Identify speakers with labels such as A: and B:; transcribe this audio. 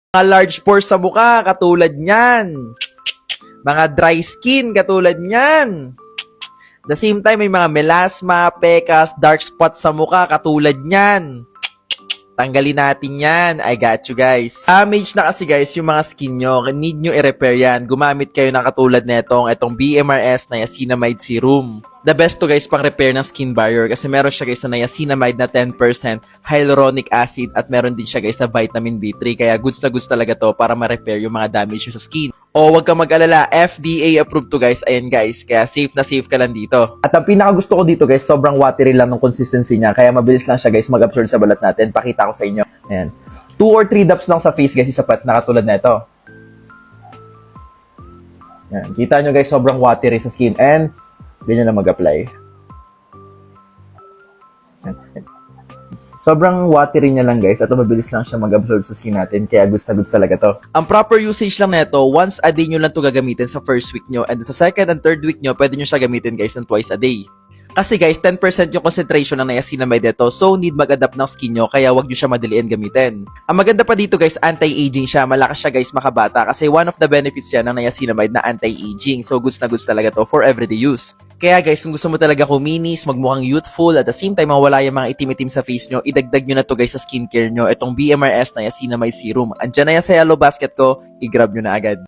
A: Mga large pores sa mukha, katulad niyan. Mga dry skin, katulad niyan. The same time, may mga melasma, pekas, dark spots sa mukha, katulad niyan. Tanggalin natin yan. I got you guys. Damage na kasi guys yung mga skin nyo. Need nyo i-repair yan. Gumamit kayo ng katulad netong itong BMRS Niacinamide Serum. The best to guys pang repair ng skin barrier kasi meron siya guys na niacinamide na 10% hyaluronic acid at meron din siya guys na vitamin B3. Kaya goods na goods talaga to para ma-repair yung mga damage sa skin. O wag kang mag-alala, FDA approved to guys. Ayan guys, kaya safe na safe ka lang dito. At ang pinaka gusto ko dito guys, sobrang watery lang ng consistency niya. Kaya mabilis lang siya guys mag-absorb sa balat natin. Pakita ko sa inyo. Ayan. 2 or 3 drops lang sa face guys, isapat na katulad na ito. Ayan. Kita nyo guys, sobrang watery sa skin. And ganyan na mag-apply. Sobrang watery niya lang guys at mabilis lang siya mag-absorb sa skin natin kaya goods na goods talaga to. Ang proper usage lang nito, once a day nyo lang to gagamitin sa first week nyo and sa second and third week nyo, pwede nyo siya gamitin guys ng twice a day. Kasi guys, 10% yung concentration ng niacinamide nito, so need mag-adapt ng skin nyo, kaya wag nyo siya madaliin gamitin. Ang maganda pa dito guys, anti-aging siya, malakas siya guys makabata, kasi one of the benefits yan ng niacinamide na anti-aging, so goods na goods talaga to for everyday use. Kaya guys, kung gusto mo talaga kuminis, magmukhang youthful, at the same time mawala yung mga itim-itim sa face nyo, idagdag nyo na to guys sa skincare nyo, itong BMRS Niacinamide Serum. Andyan na yan sa yellow basket ko, i-grab nyo na agad.